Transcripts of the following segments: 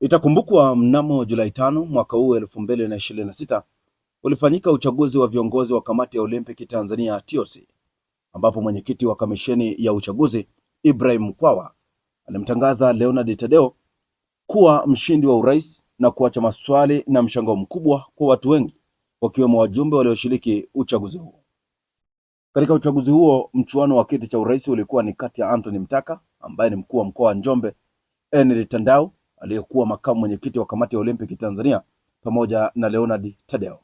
Itakumbukwa mnamo Julai 5 mwaka huu 2026 ulifanyika uchaguzi wa viongozi wa kamati ya Olimpiki Tanzania TOC, ambapo mwenyekiti wa kamisheni ya uchaguzi Ibrahim Mkwawa alimtangaza Leonard Tadeo kuwa mshindi wa urais na kuacha maswali na mshangao mkubwa kwa watu wengi, wakiwemo wajumbe walioshiriki uchaguzi huo. Katika uchaguzi huo, mchuano wa kiti cha urais ulikuwa ni kati ya Anthony Mtaka ambaye ni mkuu wa mkoa wa Njombe, Henry Tandau aliyekuwa makamu mwenyekiti wa kamati ya Olimpiki Tanzania pamoja na Leonard Tadeo.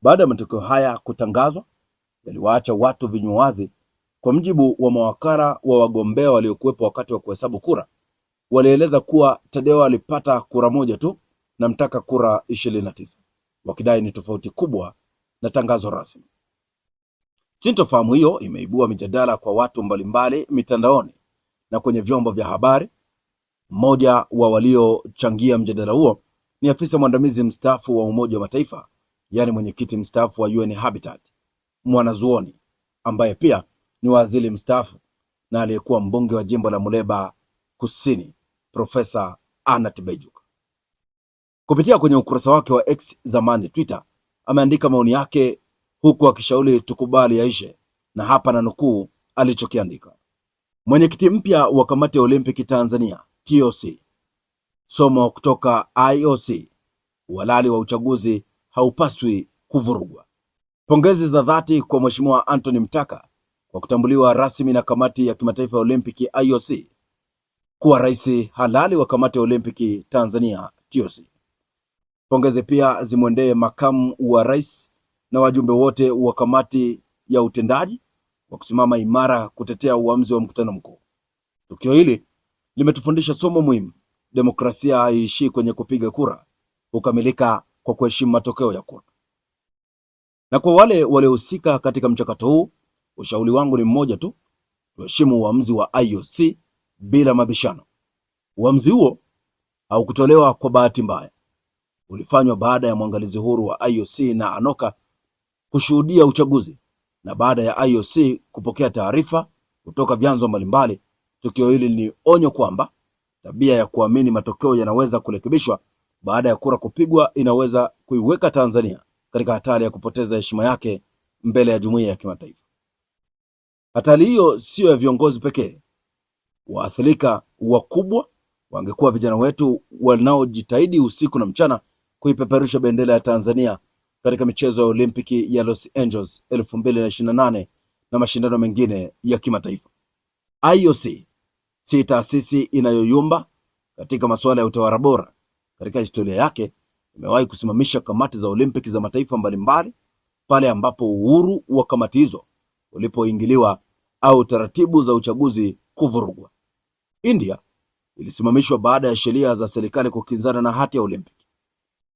Baada ya matokeo haya kutangazwa, yaliwaacha watu vinywa wazi. Kwa mjibu wa mawakala wa wagombea waliokuwepo wakati wa kuhesabu kura, walieleza kuwa Tadeo alipata kura moja tu na Mtaka kura 29, wakidai ni tofauti kubwa na tangazo rasmi. Sintofahamu hiyo imeibua mijadala kwa watu mbalimbali mitandaoni na kwenye vyombo vya habari. Mmoja wa waliochangia mjadala huo ni afisa mwandamizi mstaafu wa Umoja wa Mataifa, yaani mwenyekiti mstaafu wa UN Habitat, mwanazuoni ambaye pia ni waziri mstaafu na aliyekuwa mbunge wa jimbo la Muleba Kusini, Profesa Anna Tibaijuka. Kupitia kwenye ukurasa wake wa X, zamani Twitter, ameandika maoni yake huku akishauri tukubali yaishe, na hapa na nukuu alichokiandika. Mwenyekiti mpya wa kamati ya Olimpiki Tanzania TOC. Somo kutoka IOC: uhalali wa uchaguzi haupaswi kuvurugwa. Pongezi za dhati kwa Mheshimiwa Anthony Mtaka kwa kutambuliwa rasmi na kamati ya kimataifa ya Olimpiki IOC kuwa rais halali wa kamati ya Olimpiki Tanzania TOC. Pongezi pia zimwendee makamu wa rais na wajumbe wote wa kamati ya utendaji kwa kusimama imara kutetea uamuzi wa mkutano mkuu. Tukio hili limetufundisha somo muhimu: demokrasia haiishii kwenye kupiga kura, hukamilika kwa kuheshimu matokeo ya kura. Na kwa wale waliohusika katika mchakato huu, ushauri wangu ni mmoja tu: tuheshimu uamuzi wa IOC bila mabishano. Uamuzi huo haukutolewa kwa bahati mbaya, ulifanywa baada ya mwangalizi huru wa IOC na Anoka kushuhudia uchaguzi na baada ya IOC kupokea taarifa kutoka vyanzo mbalimbali. Tukio hili ni onyo kwamba tabia ya kuamini matokeo yanaweza kurekebishwa baada ya kura kupigwa inaweza kuiweka Tanzania katika hatari ya kupoteza heshima yake mbele ya jumuiya ya kimataifa. Hatari hiyo sio ya viongozi pekee. Waathirika wakubwa wangekuwa vijana wetu wanaojitahidi usiku na mchana kuipeperusha bendera ya Tanzania katika michezo ya Olimpiki ya Los Angeles 2028 na mashindano mengine ya kimataifa. IOC si taasisi inayoyumba katika masuala ya utawala bora. Katika historia yake imewahi kusimamisha kamati za Olimpiki za mataifa mbalimbali pale ambapo uhuru wa kamati hizo ulipoingiliwa au taratibu za uchaguzi kuvurugwa. India ilisimamishwa baada ya sheria za serikali kukinzana na hati ya Olimpiki.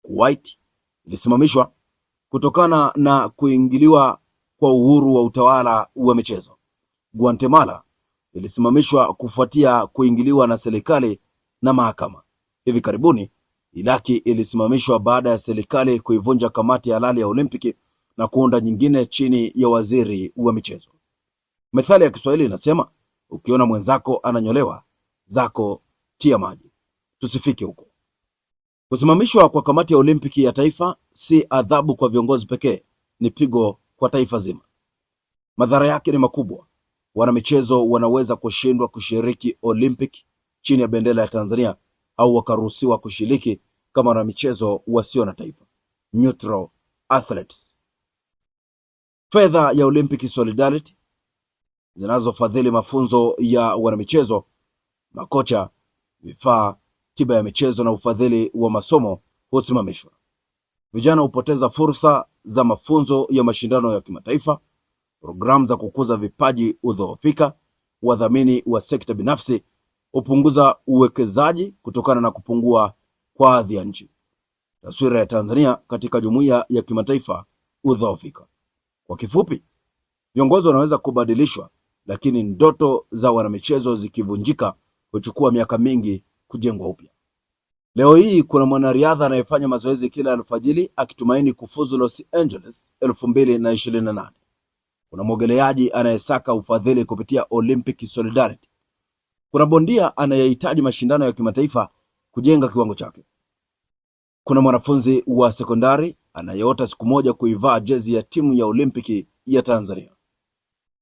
Kuwait ilisimamishwa kutokana na kuingiliwa kwa uhuru wa utawala wa michezo. Guatemala ilisimamishwa kufuatia kuingiliwa na serikali na mahakama. Hivi karibuni Iraki ilisimamishwa baada ya serikali kuivunja kamati ya halali ya Olimpiki na kuunda nyingine chini ya waziri wa michezo. Methali ya Kiswahili inasema, ukiona mwenzako ananyolewa, zako tia maji. Tusifike huko. Kusimamishwa kwa kamati ya Olimpiki ya taifa si adhabu kwa viongozi pekee, ni pigo kwa taifa zima. Madhara yake ni makubwa. Wanamichezo wanaweza kushindwa kushiriki Olimpiki chini ya bendera ya Tanzania au wakaruhusiwa kushiriki kama wanamichezo wasio na taifa, neutral athletes. Fedha ya Olympic Solidarity zinazofadhili mafunzo ya wanamichezo, makocha, vifaa, tiba ya michezo na ufadhili wa masomo husimamishwa. Vijana hupoteza fursa za mafunzo ya mashindano ya kimataifa. Programu za kukuza vipaji hudhoofika. Wadhamini wa sekta binafsi hupunguza uwekezaji kutokana na kupungua kwa hadhi ya nchi. Taswira ya Tanzania katika jumuiya ya kimataifa hudhoofika. Kwa kifupi, viongozi wanaweza kubadilishwa, lakini ndoto za wanamichezo zikivunjika huchukua miaka mingi kujengwa upya. Leo hii kuna mwanariadha anayefanya mazoezi kila alfajiri akitumaini kufuzu Los Angeles 2028. Kuna mwogeleaji anayesaka ufadhili kupitia Olympic Solidarity. Kuna bondia anayehitaji mashindano ya kimataifa kujenga kiwango chake. Kuna mwanafunzi wa sekondari anayeota siku moja kuivaa jezi ya timu ya Olimpiki ya Tanzania.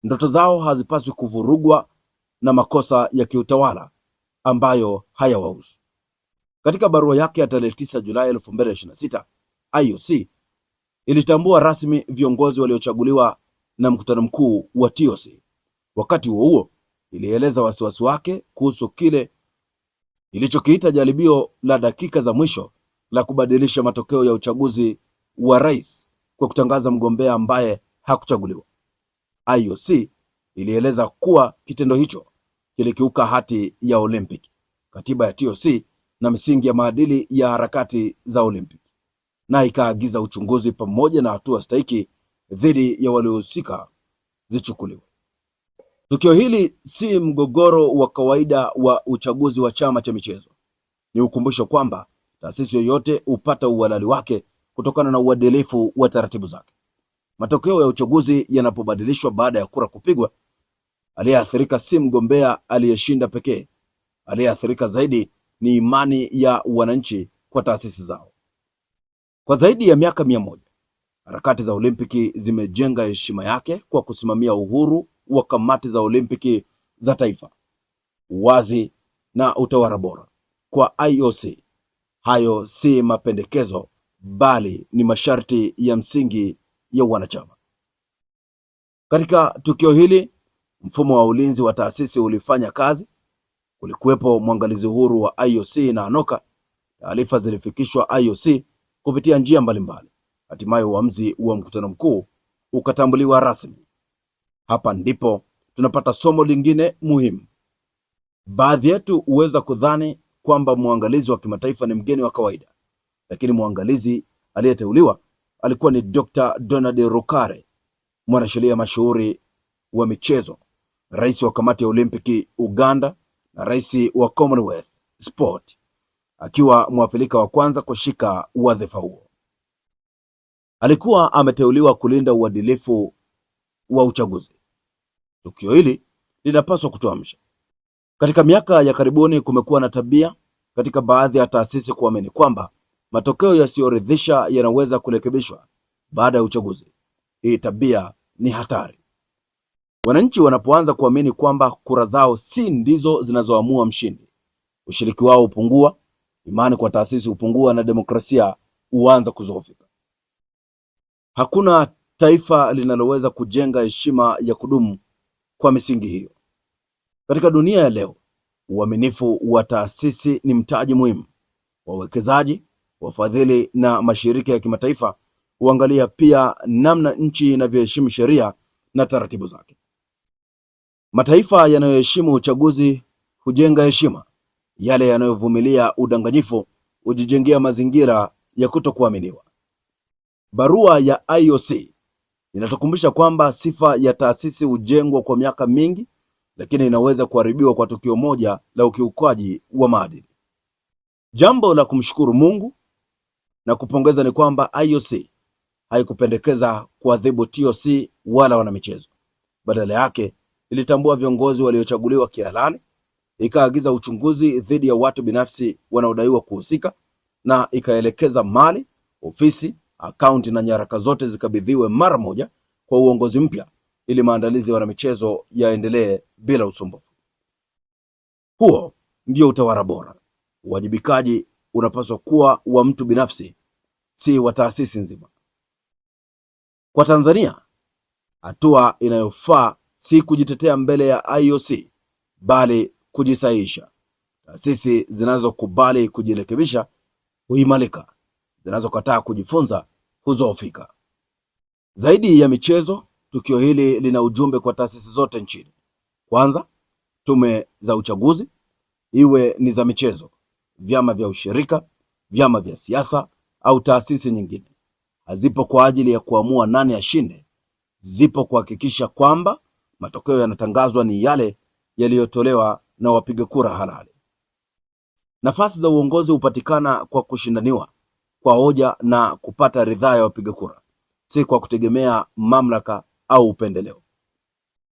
Ndoto zao hazipaswi kuvurugwa na makosa ya kiutawala ambayo hayawahusu. Katika barua yake ya tarehe 9 Julai 2026, IOC ilitambua rasmi viongozi waliochaguliwa na mkutano mkuu wa TOC. Wakati huo huo, ilieleza wasiwasi wake kuhusu kile ilichokiita jaribio la dakika za mwisho la kubadilisha matokeo ya uchaguzi wa rais kwa kutangaza mgombea ambaye hakuchaguliwa. IOC ilieleza kuwa kitendo hicho kilikiuka hati ya Olympic, katiba ya TOC na misingi ya maadili ya harakati za Olympic, na ikaagiza uchunguzi pamoja na hatua stahiki dhidi ya waliohusika zichukuliwe. Tukio hili si mgogoro wa kawaida wa uchaguzi wa chama cha michezo. Ni ukumbusho kwamba taasisi yoyote hupata uhalali wake kutokana na uadilifu wa taratibu zake. Matokeo ya uchaguzi yanapobadilishwa baada ya kura kupigwa, aliyeathirika si mgombea aliyeshinda pekee. Aliyeathirika zaidi ni imani ya wananchi kwa taasisi zao. Kwa zaidi ya miaka 100, harakati za Olimpiki zimejenga heshima yake kwa kusimamia uhuru wa kamati za Olimpiki za taifa, uwazi na utawala bora. Kwa IOC, hayo si mapendekezo bali ni masharti ya msingi ya wanachama. Katika tukio hili, mfumo wa ulinzi wa taasisi ulifanya kazi. Kulikuwepo mwangalizi huru wa IOC na ANOCA. Taarifa zilifikishwa IOC kupitia njia mbalimbali. Hatimaye uamuzi wa mkutano mkuu ukatambuliwa rasmi. Hapa ndipo tunapata somo lingine muhimu. Baadhi yetu huweza kudhani kwamba mwangalizi wa kimataifa ni mgeni wa kawaida, lakini mwangalizi aliyeteuliwa alikuwa ni Dr. Donald Rukare, mwanasheria mashuhuri wa michezo, rais wa kamati ya Olimpiki Uganda na rais wa Commonwealth Sport, akiwa Mwafrika wa kwanza kushika wadhifa huo. Alikuwa ameteuliwa kulinda uadilifu wa uchaguzi. Tukio hili linapaswa kutuamsha. Katika miaka ya karibuni kumekuwa na tabia katika baadhi ya taasisi kuamini kwamba matokeo yasiyoridhisha yanaweza kurekebishwa baada ya uchaguzi. Hii tabia ni hatari. Wananchi wanapoanza kuamini kwamba kura zao si ndizo zinazoamua mshindi, ushiriki wao hupungua, imani kwa taasisi hupungua na demokrasia huanza kudhoofika. Hakuna taifa linaloweza kujenga heshima ya kudumu kwa misingi hiyo. Katika dunia ya leo, uaminifu wa taasisi ni mtaji muhimu. Wawekezaji, wafadhili na mashirika ya kimataifa huangalia pia namna nchi inavyoheshimu sheria na taratibu zake. Mataifa yanayoheshimu uchaguzi hujenga heshima. Yale yanayovumilia udanganyifu hujijengea mazingira ya kutokuaminiwa. Barua ya IOC inatukumbusha kwamba sifa ya taasisi hujengwa kwa miaka mingi, lakini inaweza kuharibiwa kwa tukio moja la ukiukaji wa maadili. Jambo la kumshukuru Mungu na kupongeza ni kwamba IOC haikupendekeza kuadhibu TOC wala wanamichezo. Badala yake, ilitambua viongozi waliochaguliwa kihalali, ikaagiza uchunguzi dhidi ya watu binafsi wanaodaiwa kuhusika, na ikaelekeza mali, ofisi, akaunti na nyaraka zote zikabidhiwe mara moja kwa uongozi mpya ili maandalizi ya wanamichezo yaendelee bila usumbufu. Huo ndio utawala bora. Uwajibikaji unapaswa kuwa wa mtu binafsi, si wa taasisi nzima. Kwa Tanzania, hatua inayofaa si kujitetea mbele ya IOC bali kujisahihisha. Taasisi zinazokubali kujirekebisha huimarika, zinazokataa kujifunza hudhoofika. Zaidi ya michezo, tukio hili lina ujumbe kwa taasisi zote nchini. Kwanza, tume za uchaguzi, iwe ni za michezo, vyama vya ushirika, vyama vya siasa au taasisi nyingine, hazipo kwa ajili ya kuamua nani ashinde. Zipo kuhakikisha kwamba matokeo yanatangazwa ni yale yaliyotolewa na wapiga kura halali. Nafasi za uongozi hupatikana kwa kushindaniwa kwa hoja na kupata ridhaa ya wapiga kura, si kwa kutegemea mamlaka au upendeleo.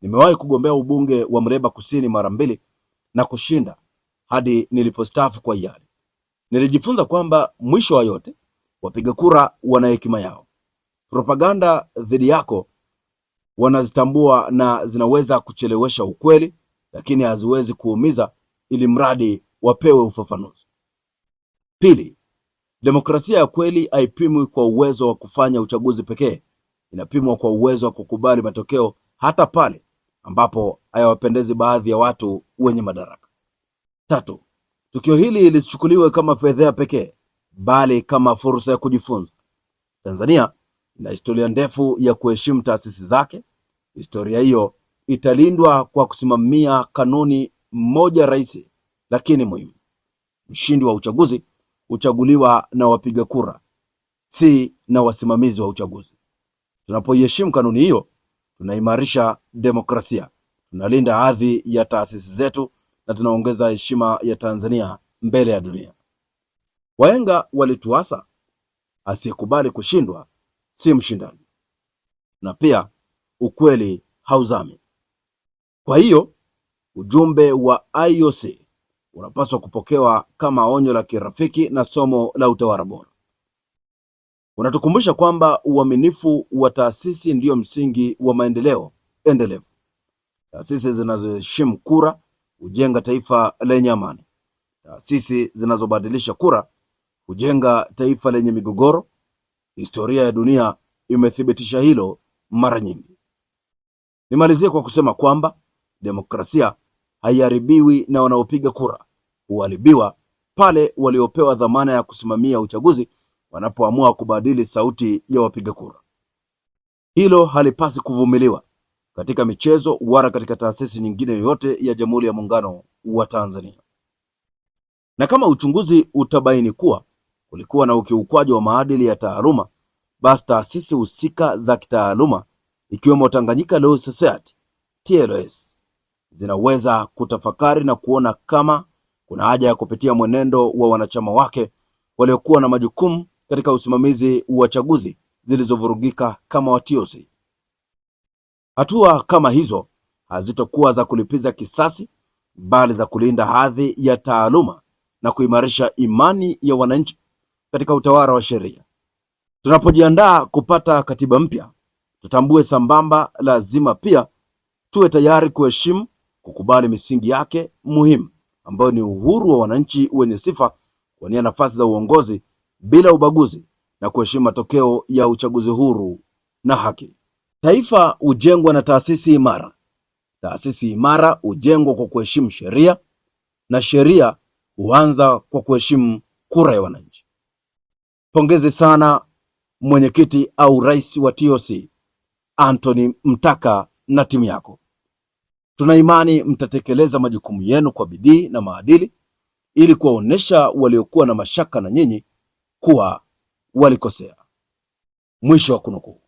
Nimewahi kugombea ubunge wa Mreba Kusini mara 2 na kushinda hadi nilipostaafu kwa hiari. Nilijifunza kwamba mwisho wa yote wapiga kura wana hekima yao. Propaganda dhidi yako wanazitambua na zinaweza kuchelewesha ukweli, lakini haziwezi kuumiza, ili mradi wapewe ufafanuzi. Pili, demokrasia ya kweli haipimwi kwa uwezo wa kufanya uchaguzi pekee. Inapimwa kwa uwezo wa kukubali matokeo hata pale ambapo hayawapendezi baadhi ya watu wenye madaraka. Tatu, tukio hili lisichukuliwe kama fedheha pekee, bali kama fursa ya kujifunza. Tanzania ina historia ndefu ya kuheshimu taasisi zake. Historia hiyo italindwa kwa kusimamia kanuni moja rahisi lakini muhimu: mshindi wa uchaguzi huchaguliwa na wapiga kura, si na wasimamizi wa uchaguzi. Tunapoiheshimu kanuni hiyo, tunaimarisha demokrasia, tunalinda hadhi ya taasisi zetu na tunaongeza heshima ya Tanzania mbele ya dunia. Wahenga walituasa, asiyekubali kushindwa si mshindani, na pia ukweli hauzami. Kwa hiyo ujumbe wa IEC unapaswa kupokewa kama onyo la kirafiki na somo la utawala bora. Unatukumbusha kwamba uaminifu wa taasisi ndiyo msingi wa maendeleo endelevu. Taasisi zinazoheshimu kura hujenga taifa lenye amani. Taasisi zinazobadilisha kura hujenga taifa lenye migogoro. Historia ya dunia imethibitisha hilo mara nyingi. Nimalizie kwa kusema kwamba demokrasia haiharibiwi na wanaopiga kura, huharibiwa pale waliopewa dhamana ya kusimamia uchaguzi wanapoamua kubadili sauti ya wapiga kura. Hilo halipasi kuvumiliwa katika michezo wala katika taasisi nyingine yoyote ya Jamhuri ya Muungano wa Tanzania. Na kama uchunguzi utabaini kuwa kulikuwa na ukiukwaji wa maadili ya taaluma, basi taasisi husika za kitaaluma ikiwemo Tanganyika Law Society TLS zinaweza kutafakari na kuona kama kuna haja ya kupitia mwenendo wa wanachama wake waliokuwa na majukumu katika usimamizi wa chaguzi zilizovurugika kama wa TOC. Hatua kama hizo hazitakuwa za kulipiza kisasi, bali za kulinda hadhi ya taaluma na kuimarisha imani ya wananchi katika utawala wa sheria. Tunapojiandaa kupata katiba mpya, tutambue sambamba lazima pia tuwe tayari kuheshimu, kukubali misingi yake muhimu ambayo ni uhuru wa wananchi wenye sifa kuwania nafasi za uongozi bila ubaguzi na kuheshimu matokeo ya uchaguzi huru na haki. Taifa hujengwa na taasisi imara. Taasisi imara hujengwa kwa kuheshimu sheria, na sheria huanza kwa kuheshimu kura ya wananchi. Pongezi sana mwenyekiti au rais wa TOC Anthony Mtaka na timu yako. Tuna imani mtatekeleza majukumu yenu kwa bidii na maadili, ili kuwaonesha waliokuwa na mashaka na nyinyi kuwa walikosea. Mwisho wa kunukuu.